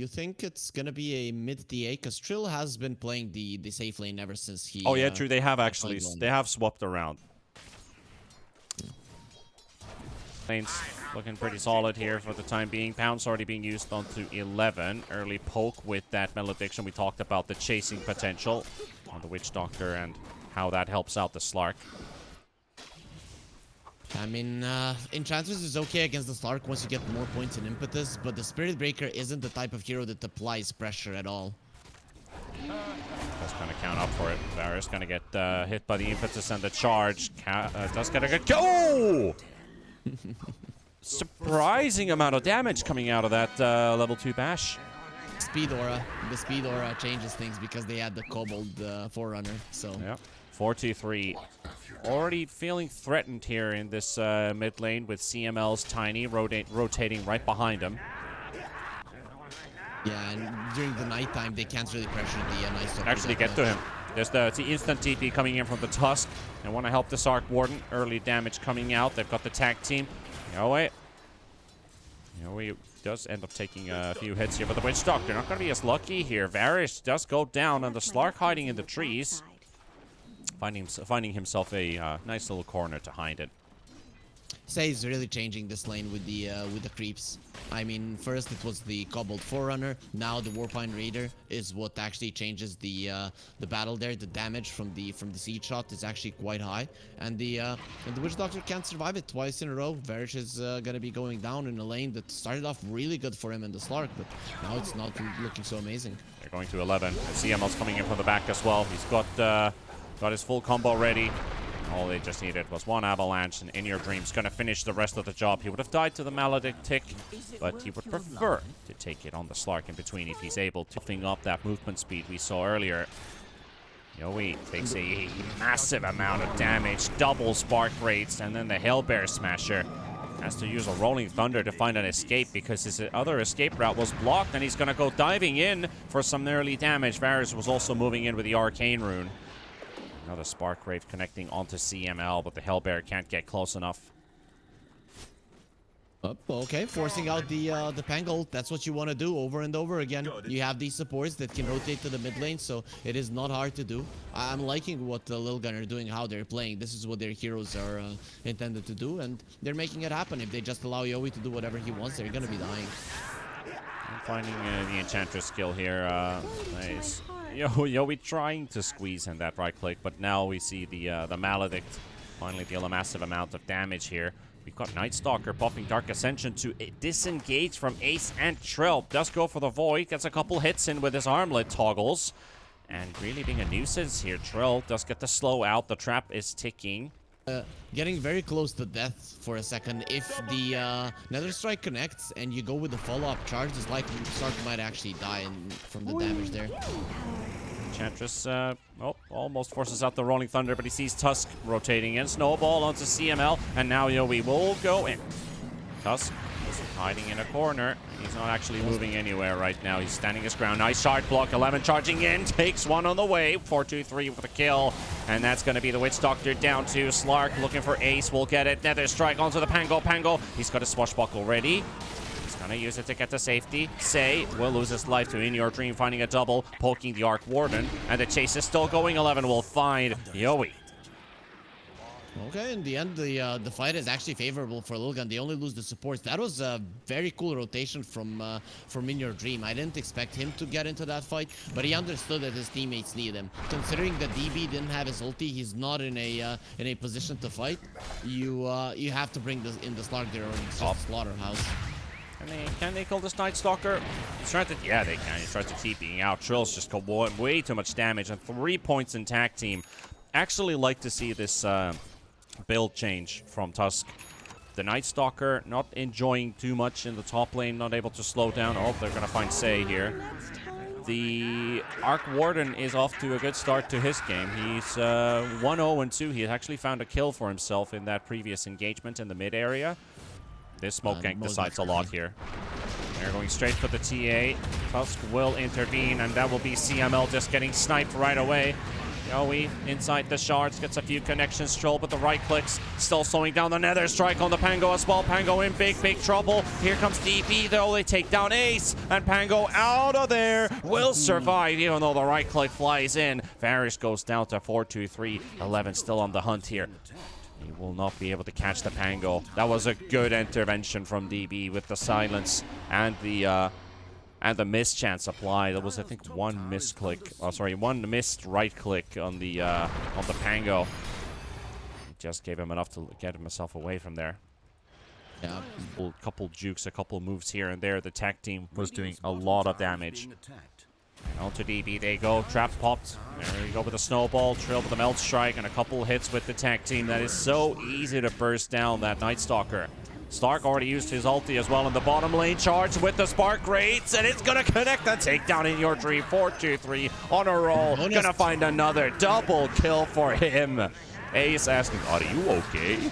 you think it's gonna be a mid DA? Because Trill has been playing the safe lane ever since he. Oh yeah, true. They have joined actually. LoL. They have swapped around. Lanes looking pretty solid here for the time being. Pound's already being used onto 11. Early poke with that Malediction. We talked about the chasing potential on the Witch Doctor and how that helps out the Slark. I mean, Enchantress is okay against the Slark once you get more points in impetus, but the Spirit Breaker isn't the type of hero that applies pressure at all. Just gonna count up for it. Varus gonna get hit by the impetus and the charge. Just gonna get go! Surprising amount of damage coming out of that level 2 bash. Speed aura. The speed aura changes things because they had the Kobold Forerunner, so... Yeah. 4-2-3. Already feeling threatened here in this mid lane with CML's Tiny rotating right behind him. Yeah, and during the nighttime, they can't really pressure the Night Stalker. Actually get to him. There's the instant TP coming in from the Tusk. They want to help this Arc Warden. Early damage coming out. They've got the tag team. Yowie does end up taking a few hits here, but the Witch Doctor not going to be as lucky here. Varus does go down, and the Slark hiding in the trees. Finding himself a nice little corner to hide it. Say's really changing this lane with the creeps. I mean, first it was the Kobold Forerunner. Now the Warpine Raider is what actually changes the battle there. The damage from the siege shot is actually quite high, and the Witch Doctor can't survive it twice in a row. Varish is gonna be going down in a lane that started off really good for him in the Slark, but now it's not looking so amazing. They're going to 11. And CML's coming in from the back as well. He's got his full combo ready. All they just needed was one avalanche, and In Your Dream's gonna finish the rest of the job. He would have died to the Maledict tick, but he would prefer to take it on the Slark in between if he's able to fill up that movement speed we saw earlier. Yowie takes a massive amount of damage, double spark rates, and then the Hellbear Smasher has to use a Rolling Thunder to find an escape because his other escape route was blocked, and he's gonna go diving in for some early damage. Varus was also moving in with the Arcane Rune. Another Spark Wave connecting onto CML, but the Hellbear can't get close enough. Okay, forcing out the Pangle. That's what you want to do over and over again. You have these supports that can rotate to the mid lane, so it is not hard to do. I'm liking what the LILGUN are doing, how they're playing. This is what their heroes are intended to do, and they're making it happen. If they just allow Yowie to do whatever he wants, they're going to be dying. I'm finding the Enchantress skill here. Nice. Yowie trying to squeeze in that right click, but now we see the Maledict finally deal a massive amount of damage here. We've got Night Stalker popping Dark Ascension to disengage from Ace and Trill. Does go for the Void, gets a couple hits in with his armlet toggles. And really being a nuisance here. Trill does get the slow out, the trap is ticking. Getting very close to death for a second. If the Nether Strike connects and you go with the follow-up charge, it's like Stark might actually die from the damage there. Enchantress almost forces out the Rolling Thunder, but he sees Tusk rotating in. Snowball onto CML, and now Yowie will go in. Tusk is hiding in a corner. He's not actually moving anywhere right now. He's standing his ground. Nice shard block. 11 charging in. Takes one on the way. 4-2-3 with a kill. And that's going to be the Witch Doctor down to Slark. Looking for Ace. Will get it. Nether Strike onto the Pango. He's got his Swashbuckle ready. He's going to use it to get to safety. Say will lose his life to In Your Dream, finding a double, poking the Arc Warden. And the chase is still going. 11 will find Yowie. Okay, in the end, the fight is actually favorable for LILGUN. They only lose the supports. That was a very cool rotation from In Your Dream. I didn't expect him to get into that fight, but he understood that his teammates need him. Considering that DB didn't have his ulti, he's not in a position to fight. You have to bring in the Slark there, or it's just slaughterhouse. Can they kill this Night Stalker? He's trying to, yeah, they can. He's trying to TPing out. Trill's just got way too much damage, and 3 points in tag team. Actually like to see this build change from Tusk. The Night Stalker not enjoying too much in the top lane, not able to slow down. Oh, they're going to find Say here. The Arc Warden is off to a good start to his game. He's 1-0-2. He actually found a kill for himself in that previous engagement in the mid area. This smoke gank decides a lot here. They're going straight for the TA. Tusk will intervene, and that will be CML just getting sniped right away. Joey inside the shards, gets a few connections. Troll with the right clicks, still slowing down the nether strike on the Pango as well. Pango in big trouble. Here comes DP though, they take down Ace, and Pango out of there will survive even though the right click flies in. Varys goes down to 4-2-3. 11 still on the hunt here. He will not be able to catch the Pango. That was a good intervention from DB with the silence and the mischance apply. There was, I think, one misclick. Oh, sorry, one missed right click on the Pango. Just gave him enough to get himself away from there. Yeah. A couple jukes, a couple moves here and there. The tag team was doing a lot of damage. On to DB they go. Trap popped. There we go with the snowball. Trill with the melt strike and a couple hits with the tag team. That is so easy to burst down that Night Stalker. Stark already used his ulti as well in the bottom lane. Charge with the spark rates, and it's gonna connect the takedown in your dream. 4-2-3 on a roll. Gonna find another double kill for him. Ace asking, are you okay?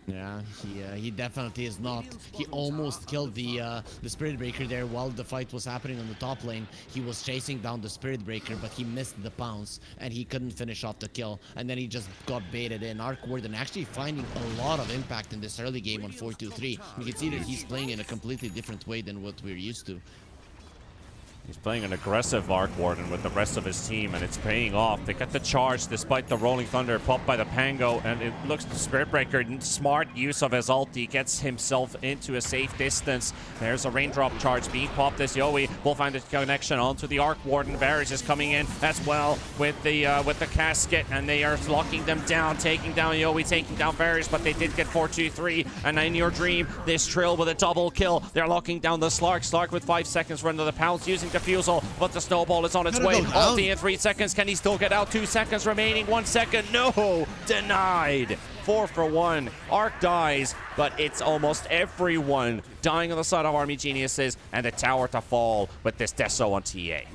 Yeah, he definitely is not. He almost killed the Spirit Breaker there while the fight was happening on the top lane. He was chasing down the Spirit Breaker, but he missed the pounce, and he couldn't finish off the kill. And then he just got baited in. Arc Warden actually finding a lot of impact in this early game on 4-2-3. You can see that he's playing in a completely different way than what we're used to. He's playing an aggressive Arc Warden with the rest of his team, and it's paying off. They get the charge despite the Rolling Thunder popped by the Pango, and it looks the Spirit Breaker. Smart use of his ulti gets himself into a safe distance. There's a raindrop charge being popped as Yowie will find a connection onto the Arc Warden. Varys is coming in as well with the casket, and they are locking them down, taking down Yowie, taking down Varys, but they did get 4-2-3. And in your dream, this Trill with a double kill. They're locking down the Slark. Slark with 5 seconds for another pounce using defusal, but the snowball is on its way. Ulti in 3 seconds. Can he still get out? 2 seconds remaining. 1 second. No! Denied. 4 for 1. Arc dies, but it's almost everyone dying on the side of Army Geniuses, and the tower to fall with this Deso on TA.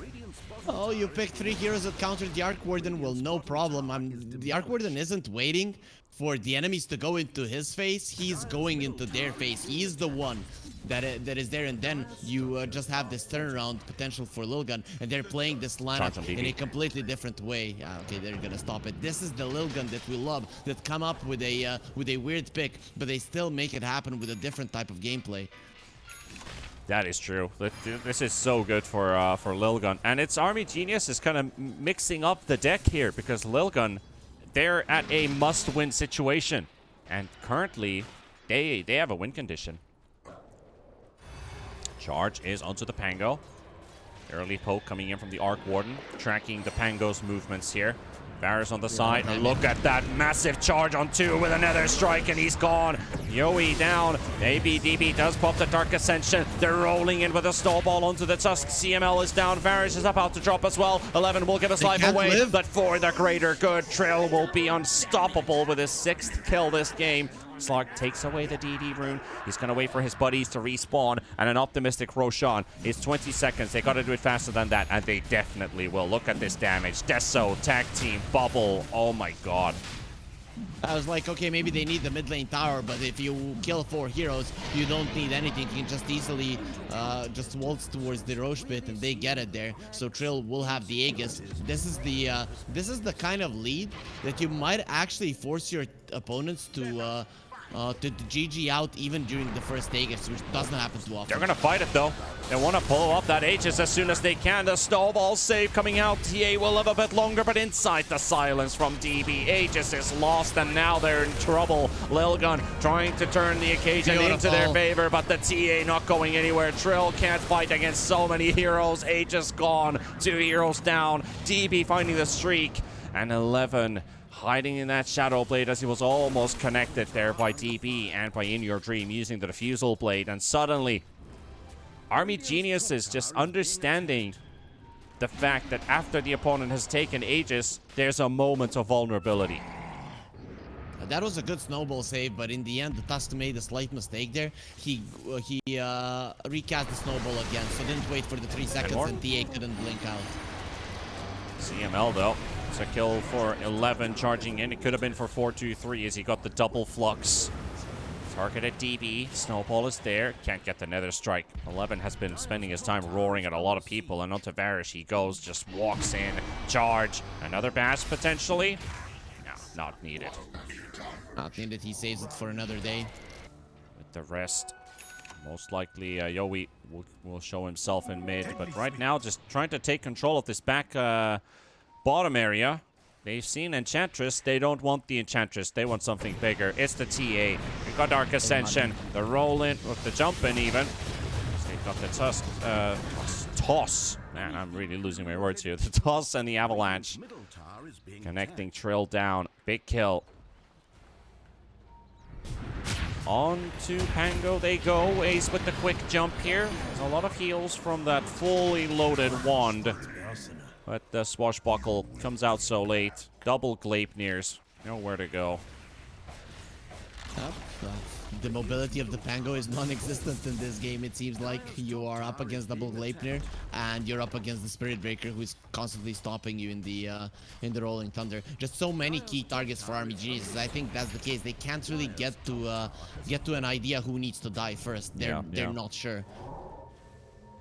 Oh, you picked 3 heroes that countered the Arc Warden. Well, no problem. The Arc Warden isn't waiting for the enemies to go into his face. He's going into their face. He's the one that is there, and then you just have this turnaround potential for LILGUN, and they're playing this lineup in a completely different way. Okay, they're gonna stop it. This is the LILGUN that we love, that come up with a weird pick, but they still make it happen with a different type of gameplay. That is true. This is so good for LILGUN, and it's Army Genius is kind of mixing up the deck here, because LILGUN, they're at a must-win situation, and currently they have a win condition. Charge is onto the Pango. Early poke coming in from the Arc Warden, tracking the Pango's movements here. Varys on the side, and look at that massive charge on 2 with another strike, and he's gone. Yowie down. Maybe DB does pop the Dark Ascension. They're rolling in with a snowball onto the Tusk. CML is down. Varys is about to drop as well. 11 will give his life away, but for the greater good, Trill will be unstoppable with his 6th kill this game. Slark takes away the DD rune. He's going to wait for his buddies to respawn, and an optimistic Roshan is 20 seconds. They got to do it faster than that, and they definitely will. Look at this damage. Deso, tag team, bubble. Oh my god. I was like, okay, maybe they need the mid lane tower, but if you kill 4 heroes, you don't need anything. You can just easily just waltz towards the Roche pit, and they get it there. So Trill will have the Aegis. This is the kind of lead that you might actually force your opponents to GG out even during the first Aegis, which doesn't happen too often. They're going to fight it, though. They want to pull up that Aegis as soon as they can. The snowball save coming out. TA will live a bit longer, but inside the silence from DB. Aegis is lost, and now they're in trouble. LILGUN trying to turn the occasion into their favor, but the TA not going anywhere. Trill can't fight against so many heroes. Aegis gone. 2 heroes down. DB finding the streak, and 11 hiding in that Shadow Blade as he was almost connected there by DB and by In Your Dream using the Refusal Blade. And suddenly, Army Genius is just understanding the fact that after the opponent has taken Aegis, there's a moment of vulnerability. That was a good snowball save, but in the end, the Tusk made a slight mistake there. He recast the snowball again, so didn't wait for the 3 seconds, and TA couldn't blink out. CML, though. It's a kill for 11 charging in. It could have been for 4-2-3 as he got the double flux. Targeted DB. Snowball is there. Can't get the nether strike. 11 has been spending his time roaring at a lot of people. And onto Varish he goes. Just walks in. Charge. Another bash potentially. No, not needed. Not needed. He saves it for another day. With the rest, most likely Yowie will show himself in mid. But right now, just trying to take control of this back bottom area. They've seen Enchantress. They don't want the Enchantress. They want something bigger. It's the TA. We got Dark Ascension. The roll in with the jump in even. They got the toss. Man, I'm really losing my words here. The toss and the avalanche. Connecting Trill down. Big kill. On to Pango they go. Ace with the quick jump here. There's a lot of heals from that fully loaded wand. But the Swashbuckle comes out so late. Double Gleipnirs. Nowhere to go. The mobility of the Pango is non-existent in this game. It seems like you are up against double Gleipnir and you're up against the Spirit Breaker, who's constantly stopping you in the Rolling Thunder. Just so many key targets for Army Geniuses. I think that's the case. They can't really get to an idea who needs to die first. They're not sure.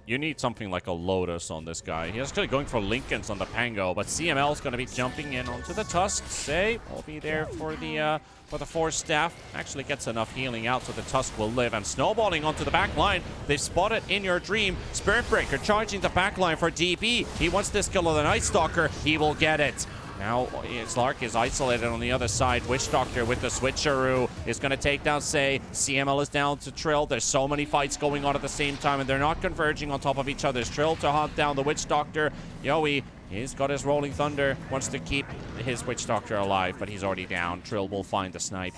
You need something like a Lotus on this guy. He's actually going for Lincolns on the Pango, but CML is going to be jumping in onto the Tusk. Say will be there for the Force Staff. Actually gets enough healing out so the Tusk will live. And snowballing onto the back line. They've spotted In Your Dream. Spirit Breaker charging the back line for DB. He wants this kill of the Night Stalker. He will get it. Now, Slark is isolated on the other side. Witch Doctor with the switcheroo is going to take down Say. CML is down to Trill. There's so many fights going on at the same time, and they're not converging on top of each other. Trill to hunt down the Witch Doctor. Yowie, he's got his Rolling Thunder. Wants to keep his Witch Doctor alive, but he's already down. Trill will find the snipe.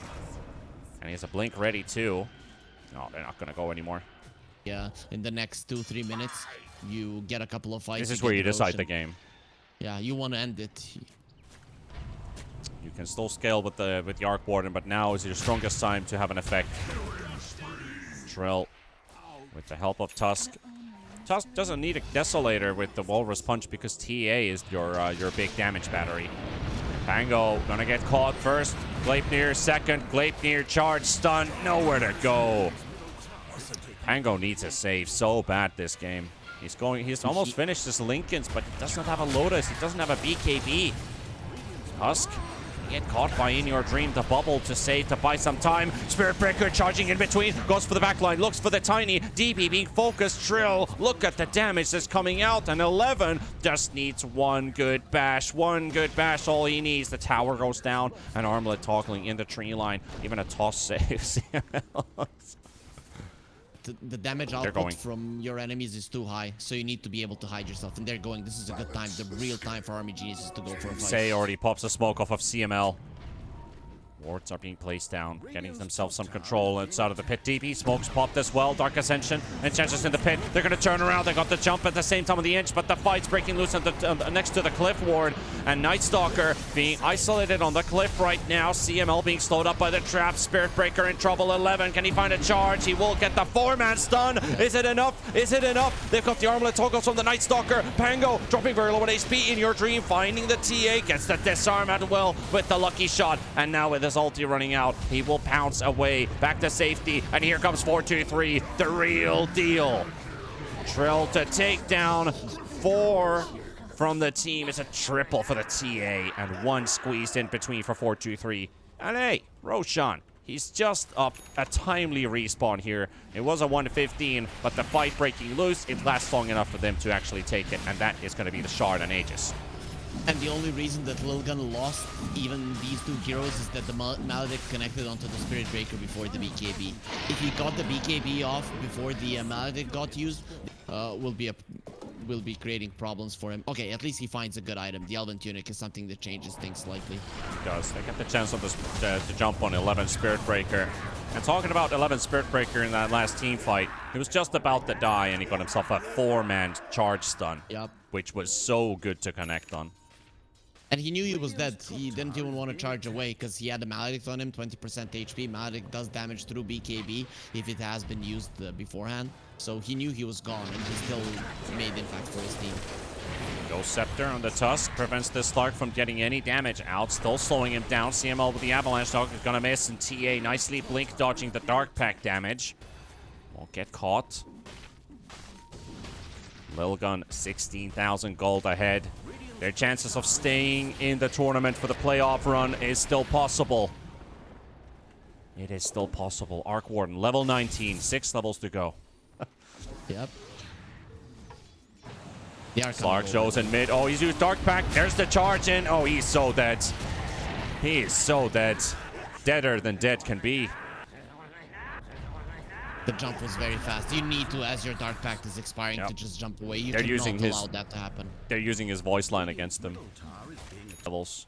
And he has a blink ready, too. No, they're not going to go anymore. Yeah, in the next 2-3 minutes, you get a couple of fights. This is where you decide the game. Yeah, you want to end it. You can still scale with the Arc Warden, but now is your strongest time to have an effect. Trill, with the help of Tusk. Tusk doesn't need a Desolator with the Walrus Punch because TA is your big damage battery. Pango gonna get caught first. Gleipnir second. Gleipnir charge stun. Nowhere to go. Pango needs a save so bad this game. He's almost finished his Lincolns, but he does not have a Lotus. He doesn't have a BKB. Tusk get caught by In Your Dream. The bubble to save to buy some time. Spirit Breaker charging in between. Goes for the backline. Looks for the tiny. DB being focused. Trill. Look at the damage that's coming out. And 11 just needs one good bash. One good bash. All he needs. The tower goes down. And Armlet toggling in the tree line. Even a toss saves. The damage output from your enemies is too high, so you need to be able to hide yourself. And they're going. This is a good time, the real time for Army Geniuses to go for a fight. Say already pops a smoke off of CML. Wards are being placed down, getting themselves some control inside of the pit. DB smokes popped as well. Dark Ascension and Chances in the pit. They're going to turn around. They got the jump at the same time on the edge, but the fight's breaking loose next to the cliff ward. And Night Stalker being isolated on the cliff right now. CML being slowed up by the trap. Spirit Breaker in trouble. 11. Can he find a charge? He will get the 4-man stun. Is it enough? Is it enough? They've got the armlet toggles from the Night Stalker. Pango dropping very low on HP. In Your Dream finding the TA. Gets the disarm at will with the lucky shot. And now with his ulti running out, he will pounce away back to safety. And here comes 4-2-3, the real deal. Trill to take down 4 from the team. It's a triple for the TA and 1 squeezed in between for 4-2-3. And hey, Roshan, he's just up a timely respawn here. It was a 1-15, but the fight breaking loose, it lasts long enough for them to actually take it, and that is going to be the Shard on Aegis. And the only reason that LILGUN lost even these 2 heroes is that the Maledict connected onto the Spirit Breaker before the BKB. If he got the BKB off before the Maledict got used, will be creating problems for him. Okay, at least he finds a good item. The Elven Tunic is something that changes things slightly. He does. They get the chance on this, to jump on 11 Spirit Breaker. And talking about 11 Spirit Breaker in that last team fight, he was just about to die and he got himself a 4-man charge stun. Yep. Which was so good to connect on. And he knew he was dead. He didn't even want to charge away because he had a Maledict on him, 20% HP. Maledict does damage through BKB if it has been used beforehand. So he knew he was gone and he still made impact for his team. Ghost Scepter on the Tusk prevents this Slark from getting any damage out. Still slowing him down. CML with the Avalanche Dog is gonna miss, and TA nicely blink dodging the Dark Pack damage. Won't get caught. LILGUN 16,000 gold ahead. Their chances of staying in the tournament for the playoff run is still possible. It is still possible. Arc Warden, level 19, 6 levels to go. Yep. Slark shows in mid. Oh, he's used Dark Pack. There's the charge in. Oh, he's so dead. He is so dead. Deader than dead can be. The jump was very fast. You need to, as your Dark Pact is expiring, to just jump away. You cannot allow that to happen. They're using his voice line against them. Levels.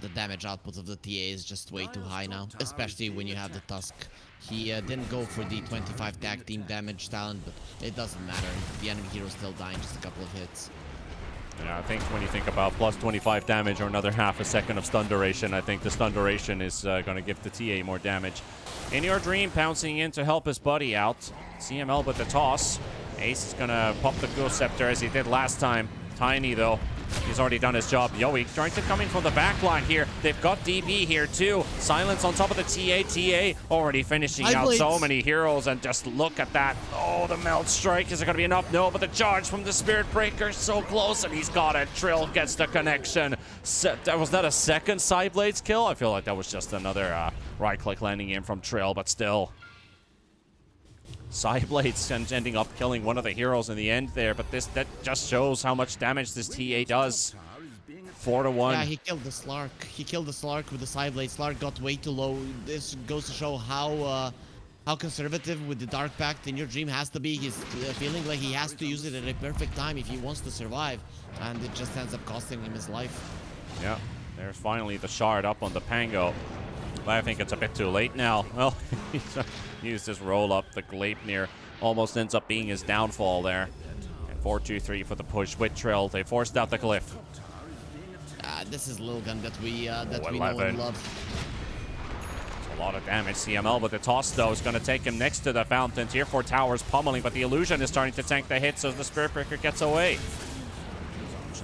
The damage output of the TA is just way too high now, especially when you have the Tusk. He didn't go for the 25 tag team damage talent, but it doesn't matter. The enemy hero is still dying, just a couple of hits. Yeah, I think when you think about plus 25 damage or another half a second of stun duration, I think the stun duration is going to give the TA more damage. In Your Dream pouncing in to help his buddy out. CML with the toss. Ace is going to pop the Ghost Scepter as he did last time. Tiny, though. He's already done his job. Yoey trying to come in from the back line here. They've got DB here too. Silence on top of the TA. TA already finishing out so many heroes, and just look at that. Oh, the Melt Strike. Is it going to be enough? No, but the charge from the Spirit Breaker so close, and he's got it. Trill gets the connection. Was that a second Sideblades kill? I feel like that was just another right-click landing in from Trill, but still. Sideblades ending up killing one of the heroes in the end there, but that just shows how much damage this TA does. 4-1. Yeah, he killed the Slark. He killed the Slark with the Sideblade. Slark got way too low. This goes to show how conservative with the Dark Pact In Your Dream has to be. He's feeling like he has to use it at a perfect time if he wants to survive, and it just ends up costing him his life. Yeah, there's finally the shard up on the Pango. But I think it's a bit too late now. Well, he's used his roll up. The Gleipnir almost ends up being his downfall there. And 4-2-3 for the push with Trill. They forced out the Glyph. This is LILGUN that we know and love. It's a lot of damage. CML with the toss, though, is going to take him next to the fountain. Tier 4 towers pummeling, but the illusion is starting to tank the hits as the Spirit Breaker gets away.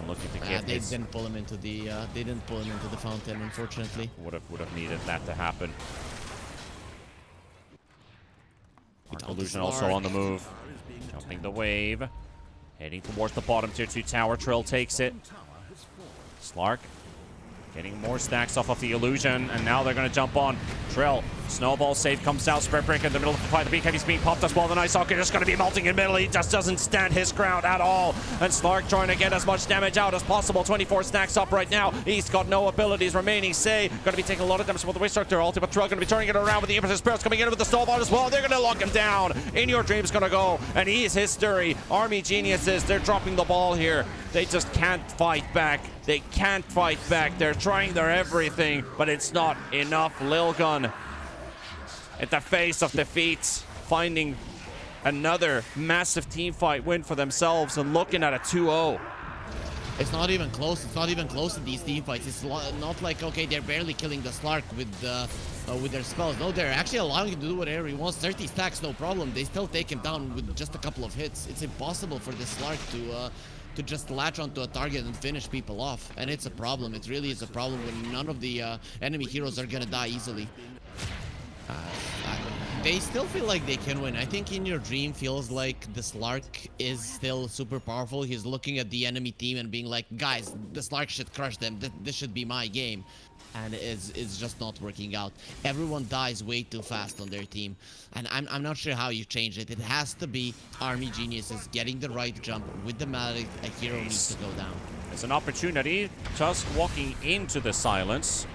Looking to get they didn't pull him into the fountain, unfortunately. Would have needed that to happen. Illusion also on the move, jumping the wave, heading towards the bottom tier 2 tower. Trill takes it. Slark getting more stacks off of the illusion, and now they're going to jump on Trill. Snowball save comes out. Spirit Breaker in the middle of the fight. The BKB's being popped as well. The Nice Hawk is just going to be melting in the middle. He just doesn't stand his ground at all. And Slark trying to get as much damage out as possible. 24 stacks up right now. He's got no abilities remaining. Say, going to be taking a lot of damage from the Witch Doctor ulti, but Trill going to be turning it around with the Impetus Spirits coming in with the Snowball as well. They're going to lock him down. In Your Dream's going to go, and he's history. Army Geniuses, they're dropping the ball here. They just can't fight back. They can't fight back. They're trying their everything, but it's not enough. LILGUN at the face of defeat, finding another massive team fight win for themselves and looking at a 2-0. It's not even close. It's not even close to these team fights. It's not like, okay, they're barely killing the Slark with their spells. No, they're actually allowing him to do whatever he wants. 30 stacks, no problem. They still take him down with just a couple of hits. It's impossible for this Slark to just latch onto a target and finish people off. And it's a problem. It really is a problem when none of the enemy heroes are gonna die easily. They still feel like they can win. I think In Your Dream feels like the Slark is still super powerful. He's looking at the enemy team and being like, guys, the Slark should crush them. This should be my game. And it's just not working out. Everyone dies way too fast on their team. And I'm not sure how you change it. It has to be Army Geniuses getting the right jump with the Maledict. A hero needs to go down. There's an opportunity. Tusk walking into the silence.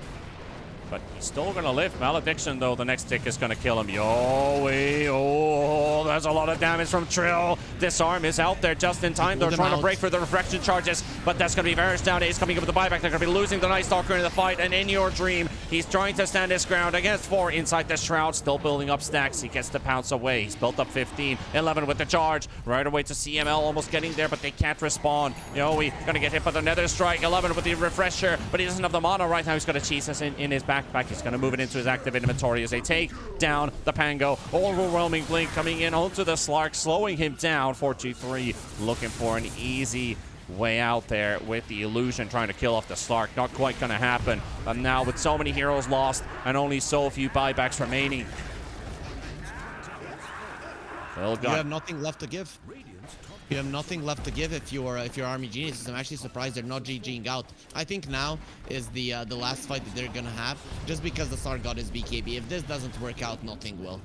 But he's still going to live. Malediction, though, the next tick is going to kill him. Oh, there's a lot of damage from Trill. Disarm is out there just in time. They're trying to break through the refraction charges. but that's going to be Varus down. Ace coming up with the buyback. They're going to be losing the Night Stalker in the fight, and in your dream, he's trying to stand his ground against 4 inside the Shroud, still building up stacks. He gets the pounce away. He's built up 15. 11 with the charge. Right away to CML, almost getting there, but they can't respond. Yowie going to get hit by the Nether Strike. 11 with the refresher, but he doesn't have the mana right now. He's got a Jesus in his backpack. He's going to move it into his active inventory as they take down the Pango. Overwhelming Blink coming in onto the Slark, slowing him down. 4-2-3, looking for an easy way out there with the illusion, trying to kill off the Slark. Not quite going to happen. But now with so many heroes lost and only so few buybacks remaining, LILGUN. You have nothing left to give. You have nothing left to give if you're Army Geniuses. I'm actually surprised they're not GGing out. I think now is the last fight that they're gonna have, just because the Slark got his BKB. If this doesn't work out, nothing will.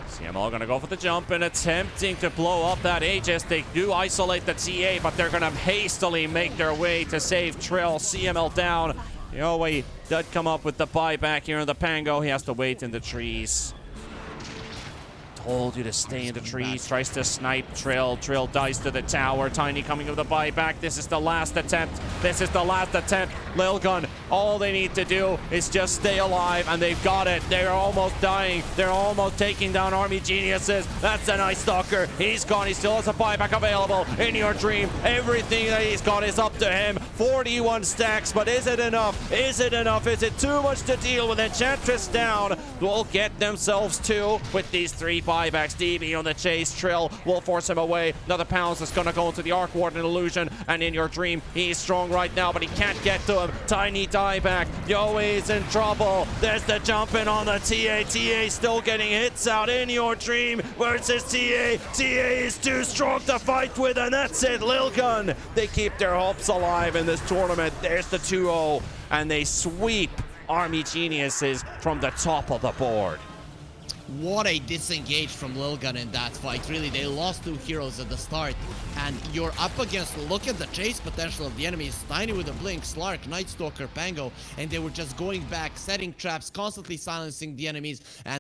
CML gonna go for the jump and attempting to blow up that Aegis. They do isolate the TA, but they're gonna hastily make their way to save Trill. CML down. Yowie did come up with the buyback here in the Pango. He has to wait in the trees. Told you to stay in the trees. Tries to snipe Trill. Trill dies to the tower. Tiny coming with the buyback. This is the last attempt. This is the last attempt. LILGUN, all they need to do is just stay alive, and they've got it. They're almost dying. They're almost taking down Army Geniuses. That's a Night Stalker. He's gone. He still has a buyback available. In your dream, everything that he's got is up to him. 41 stacks, but is it enough? Is it enough? Is it too much to deal with? Enchantress down. Will get themselves 2 with these 3 buybacks. DB on the chase. Trill will force him away. Another pounce is going to go into the Arc Warden illusion, and in your dream, he's strong right now, but he can't get to him. Tiny dieback. Yoey's in trouble. There's the jump in on the TA. TA still getting hits out. In your dream versus TA. TA is too strong to fight with, and that's it. LILGUN, they keep their hopes alive in this tournament. There's the 2-0, and they sweep Army Geniuses from the top of the board. What a disengage from LILGUN in that fight. Really, they lost 2 heroes at the start, and you're up against, look at the chase potential of the enemies. Tiny with a blink, Slark, Night Stalker, Pango, and they were just going back, setting traps, constantly silencing the enemies, and